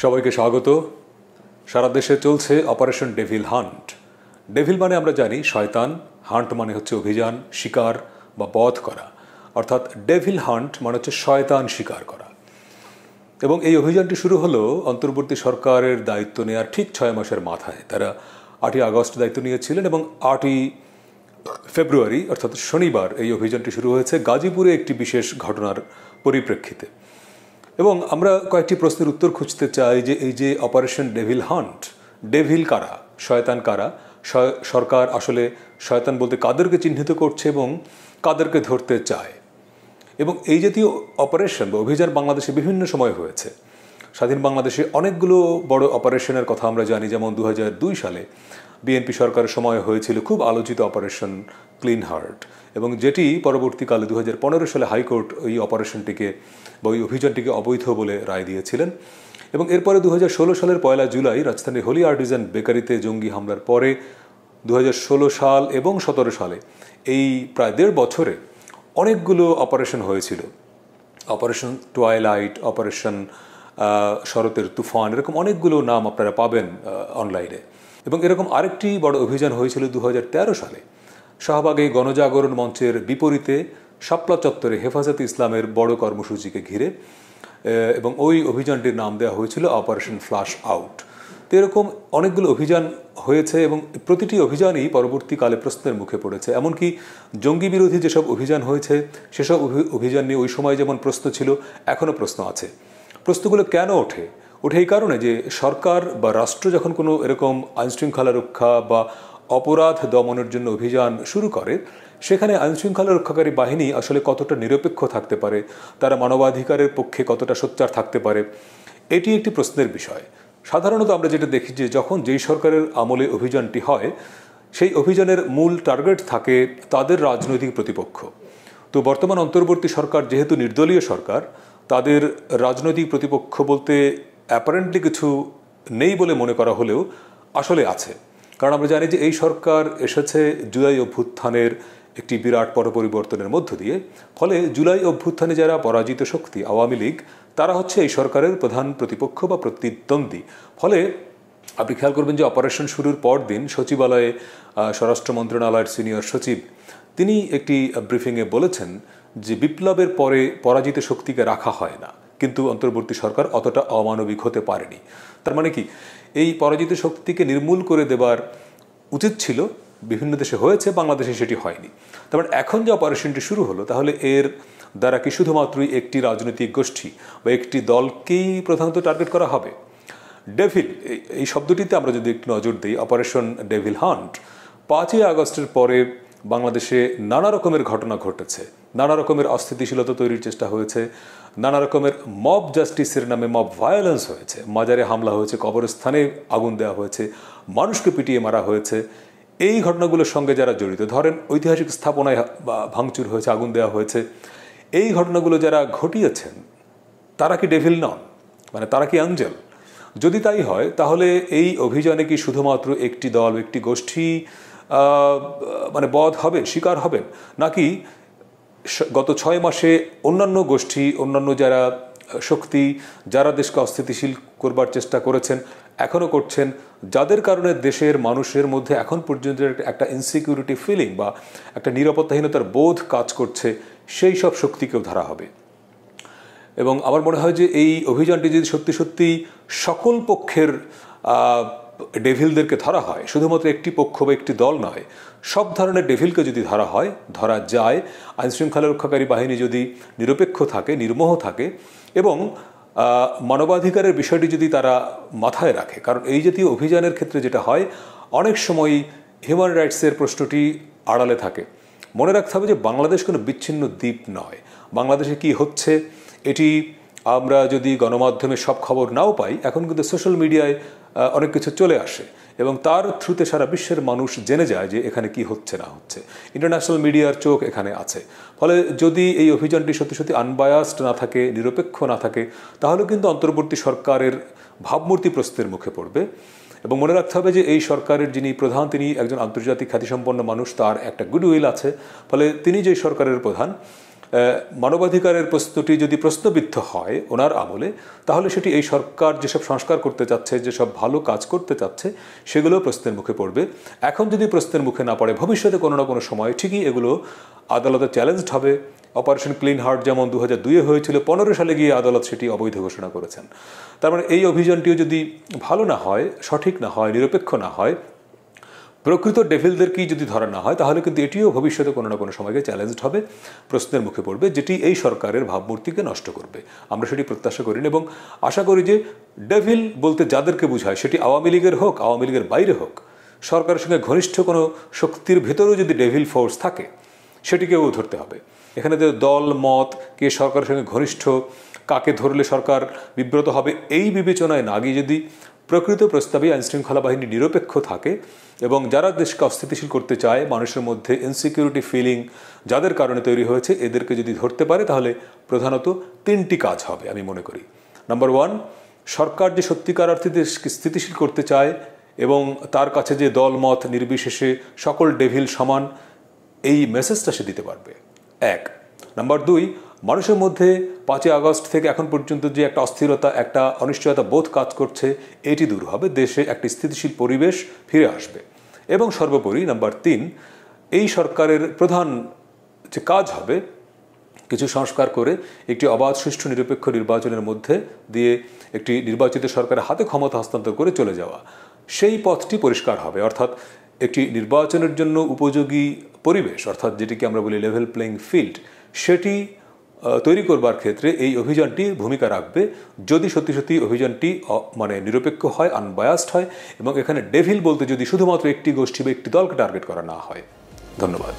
সবাইকে স্বাগত। সারা দেশে চলছে অপারেশন ডেভিল হান্ট। ডেভিল মানে আমরা জানি শয়তান, হান্ট মানে হচ্ছে অভিযান, শিকার বা বধ করা। অর্থাৎ ডেভিল হান্ট মানে হচ্ছে শয়তান শিকার করা। এবং এই অভিযানটি শুরু হলো অন্তর্বর্তী সরকারের দায়িত্ব নেওয়ার ঠিক 6 মাসের মাথায়। তারা 8ই আগস্ট দায়িত্ব নিয়েছিলেন এবং 8ই ফেব্রুয়ারি অর্থাৎ শনিবার এই অভিযানটি শুরু হয়েছে গাজীপুরে একটি বিশেষ ঘটনার পরিপ্রেক্ষিতে। এবং আমরা কয়েকটি প্রশ্নের উত্তর খুঁজতে চাই যে এই যে অপারেশন ডেভিল হান্ট, ডেভিল কারা, শয়তান কারা, সরকার আসলে শয়তান বলতে কাদেরকে চিহ্নিত করছে এবং কাদেরকে ধরতে চায়। এবং এই জাতীয় অপারেশন বা অভিযান বাংলাদেশে বিভিন্ন সময় হয়েছে। স্বাধীন বাংলাদেশে অনেকগুলো বড় অপারেশনের কথা আমরা জানি, যেমন 2002 সালে বিএনপি সরকারের সময় হয়েছিল খুব আলোচিত অপারেশন ক্লিন হার্ট, এবং যেটি পরবর্তীকালে 2015 সালে হাইকোর্ট ওই অপারেশনটিকে বা ওই অভিযানটিকে অবৈধ বলে রায় দিয়েছিলেন। এবং এরপরে 2016 সালের 1 জুলাই রাজধানীর হোলি আর্টিজান বেকারিতে জঙ্গি হামলার পরে 2016 সাল এবং 17 সালে এই প্রায় 1.5 বছরে অনেকগুলো অপারেশন হয়েছিল। অপারেশন টুয়াইলাইট, অপারেশন শরতের তুফান, এরকম অনেকগুলো নাম আপনারা পাবেন অনলাইনে। এবং এরকম আরেকটি বড় অভিযান হয়েছিল 2013 সালে শাহবাগে গণজাগরণ মঞ্চের বিপরীতে শাপলা চত্বরে হেফাজতে ইসলামের বড় কর্মসূচিকে ঘিরে, এবং ওই অভিযানটির নাম দেওয়া হয়েছিল অপারেশন ফ্লাশ আউট। তো এরকম অনেকগুলো অভিযান হয়েছে এবং প্রতিটি অভিযানই পরবর্তীকালে প্রশ্নের মুখে পড়েছে। এমনকি জঙ্গি বিরোধী যেসব অভিযান হয়েছে সেসব অভিযান নিয়ে ওই সময় যেমন প্রশ্ন ছিল, এখনও প্রশ্ন আছে। প্রশ্নগুলো কেন ওঠে এই কারণে যে সরকার বা রাষ্ট্র যখন কোনো এরকম আইনশৃঙ্খলা রক্ষা বা অপরাধ দমনের জন্য অভিযান শুরু করে, সেখানে আইনশৃঙ্খলা রক্ষাকারী বাহিনী আসলে কতটা নিরপেক্ষ থাকতে পারে, তারা মানবাধিকারের পক্ষে কতটা সোচ্চার থাকতে পারে, এটি একটি প্রশ্নের বিষয়। সাধারণত আমরা যেটা দেখি যে যখন যেই সরকারের আমলে অভিযানটি হয়, সেই অভিযানের মূল টার্গেট থাকে তাদের রাজনৈতিক প্রতিপক্ষ। তো বর্তমান অন্তর্বর্তী সরকার যেহেতু নির্দলীয় সরকার, তাদের রাজনৈতিক প্রতিপক্ষ বলতে অ্যাপারেন্টলি কিছু নেই বলে মনে করা হলেও আসলে আছে। কারণ আমরা জানি যে এই সরকার এসেছে জুলাই অভ্যুত্থানের একটি বিরাট পরিবর্তনের মধ্য দিয়ে। ফলে জুলাই অভ্যুত্থানে যারা পরাজিত শক্তি আওয়ামী লীগ, তারা হচ্ছে এই সরকারের প্রধান প্রতিপক্ষ বা প্রতিদ্বন্দ্বী। ফলে আপনি খেয়াল করবেন যে অপারেশন শুরুর পর দিন সচিবালয়ে স্বরাষ্ট্র মন্ত্রণালয়ের সিনিয়র সচিব তিনি একটি ব্রিফিংয়ে বলেছেন যে বিপ্লবের পরে পরাজিত শক্তিকে রাখা হয় না, কিন্তু অন্তর্বর্তী সরকার অতটা অমানবিক হতে পারেনি। তার মানে কি, এই পরাজিত শক্তিকে নির্মূল করে দেবার উচিত ছিল, বিভিন্ন দেশে হয়েছে, বাংলাদেশে সেটি হয়নি। তার মানে এখন যে অপারেশনটি শুরু হলো, তাহলে এর দ্বারা কি শুধুমাত্রই একটি রাজনৈতিক গোষ্ঠী বা একটি দলকেই প্রধানত টার্গেট করা হবে? ডেভিল এই শব্দটিতে আমরা যদি একটু নজর দিই, অপারেশন ডেভিল হান্ট 5ই আগস্টের পরে বাংলাদেশে নানা রকমের ঘটনা ঘটেছে, নানা রকমের অস্থিতিশীলতা তৈরির চেষ্টা হয়েছে, নানা রকমের মব জাস্টিসের নামে মব ভায়োলেন্স হয়েছে, মাজারে হামলা হয়েছে, কবরস্থানে আগুন দেওয়া হয়েছে, মানুষকে পিটিয়ে মারা হয়েছে। এই ঘটনাগুলোর সঙ্গে যারা জড়িত, ধরেন ঐতিহাসিক স্থাপনায় ভাঙচুর হয়েছে, আগুন দেওয়া হয়েছে, এই ঘটনাগুলো যারা ঘটিয়েছেন তারা কি ডেভিল নন? মানে তারা কি অ্যাঞ্জেল? যদি তাই হয়, তাহলে এই অভিযানে কি শুধুমাত্র একটি দল, একটি গোষ্ঠী মানে বধ হবেন, শিকার হবেন, নাকি গত 6 মাসে অন্যান্য গোষ্ঠী, অন্যান্য যারা শক্তি, যারা দেশকে অস্থিতিশীল করবার চেষ্টা করেছেন, এখনও করছেন, যাদের কারণে দেশের মানুষের মধ্যে এখন পর্যন্ত একটা ইনসিকিউরিটি ফিলিং বা একটা নিরাপত্তাহীনতার বোধ কাজ করছে, সেই সব শক্তিকেও ধরা হবে? এবং আমার মনে হয় যে এই অভিযানটি যদি সত্যি সত্যি সকল পক্ষের ডেভিলদেরকে ধরা হয়, শুধুমাত্র একটি পক্ষ বা একটি দল নয়, সব ধরনের ডেভিলকে যদি ধরা যায়, আইনশৃঙ্খলা রক্ষাকারী বাহিনী যদি নিরপেক্ষ থাকে, নির্মোহ থাকে এবং মানবাধিকারের বিষয়টি যদি তারা মাথায় রাখে। কারণ এই জাতীয় অভিযানের ক্ষেত্রে যেটা হয়, অনেক সময় হিউম্যান রাইটসের প্রশ্নটি আড়ালে থাকে। মনে রাখতে হবে যে বাংলাদেশ কোনো বিচ্ছিন্ন দ্বীপ নয়। বাংলাদেশে কি হচ্ছে এটি আমরা যদি গণমাধ্যমে সব খবর নাও পাই, এখন কিন্তু সোশ্যাল মিডিয়ায় অনেক কিছু চলে আসে এবং তার থ্রুতে সারা বিশ্বের মানুষ জেনে যায় যে এখানে কি হচ্ছে না হচ্ছে। ইন্টারন্যাশনাল মিডিয়ার চোখ এখানে আছে। ফলে যদি এই অভিযানটি সত্যি সত্যি আনবায়াসড না থাকে, নিরপেক্ষ না থাকে, তাহলে কিন্তু অন্তর্বর্তী সরকারের ভাবমূর্তি প্রশ্নের মুখে পড়বে। এবং মনে রাখতে হবে যে এই সরকারের যিনি প্রধান, তিনি একজন আন্তর্জাতিক খ্যাতিসম্পন্ন মানুষ, তার একটা গুডউইল আছে। ফলে তিনি যে সরকারের প্রধান, মানবাধিকারের প্রশ্নটি যদি প্রশ্নবিদ্ধ হয় ওনার আমলে, তাহলে সেটি এই সরকার যেসব সংস্কার করতে চাচ্ছে, যেসব ভালো কাজ করতে চাচ্ছে, সেগুলো প্রশ্নের মুখে পড়বে। এখন যদি প্রশ্নের মুখে না পড়ে, ভবিষ্যতে কোনো না কোনো সময় ঠিকই এগুলো আদালতে চ্যালেঞ্জড হবে। অপারেশন ক্লিন হার্ট যেমন 2002-এ হয়েছিল, 15 সালে গিয়ে আদালত সেটি অবৈধ ঘোষণা করেছেন। তার মানে এই অভিযানটিও যদি ভালো না হয়, সঠিক না হয়, নিরপেক্ষ না হয়, প্রকৃত ডেভিলদেরকেই যদি ধরা না হয়, তাহলে কিন্তু এটিও ভবিষ্যতে কোনো না কোনো সময়কে চ্যালেঞ্জড হবে, প্রশ্নের মুখে পড়বে, যেটি এই সরকারের ভাবমূর্তিকে নষ্ট করবে। আমরা সেটি প্রত্যাশা করি না এবং আশা করি যে ডেভিল বলতে যাদেরকে বোঝায়, সেটি আওয়ামী লীগের হোক, আওয়ামী লীগের বাইরে হোক, সরকারের সঙ্গে ঘনিষ্ঠ কোনো শক্তির ভেতরেও যদি ডেভিল ফোর্স থাকে, সেটিকেও ধরতে হবে। এখানে যে দল মত, কে সরকারের সঙ্গে ঘনিষ্ঠ, কাকে ধরলে সরকার বিব্রত হবে, এই বিবেচনায় না গিয়ে যদি প্রকৃত প্রস্তাবে আইনশৃঙ্খলা বাহিনী নিরপেক্ষ থাকে এবং যারা দেশকে অস্থিতিশীল করতে চায়, মানুষের মধ্যে ইনসিকিউরিটি ফিলিং যাদের কারণে তৈরি হয়েছে, এদেরকে যদি ধরতে পারে, তাহলে প্রধানত 3টি কাজ হবে আমি মনে করি। নাম্বার 1, সরকার যে সত্যিকার অর্থে দেশকে স্থিতিশীল করতে চায় এবং তার কাছে যে দল মত নির্বিশেষে সকল ডেভিল সমান, এই মেসেজটা সে দিতে পারবে। 1 নাম্বার 2, মানুষের মধ্যে 5ই আগস্ট থেকে এখন পর্যন্ত যে একটা অস্থিরতা, একটা অনিশ্চয়তা বোধ কাজ করছে, এটি দূর হবে, দেশে একটি স্থিতিশীল পরিবেশ ফিরে আসবে। এবং সর্বোপরি নাম্বার 3, এই সরকারের প্রধান যে কাজ হবে, কিছু সংস্কার করে একটি অবাধ, সুষ্ঠু, নিরপেক্ষ নির্বাচনের মধ্যে দিয়ে একটি নির্বাচিত সরকারের হাতে ক্ষমতা হস্তান্তর করে চলে যাওয়া। সেই পথটি পরিষ্কার হবে, অর্থাৎ একটি নির্বাচনের জন্য উপযোগী পরিবেশ, অর্থাৎ যেটিকে আমরা বলি লেভেল প্লেইং ফিল্ড, সেটি তৈরি করবার ক্ষেত্রে এই অভিযানটি ভূমিকা রাখবে, যদি সত্যি সত্যি অভিযানটি মানে নিরপেক্ষ হয়, আনবায়াসড হয় এবং এখানে ডেভিল বলতে যদি শুধুমাত্র একটি গোষ্ঠী বা একটি দলকে টার্গেট করা না হয়। ধন্যবাদ।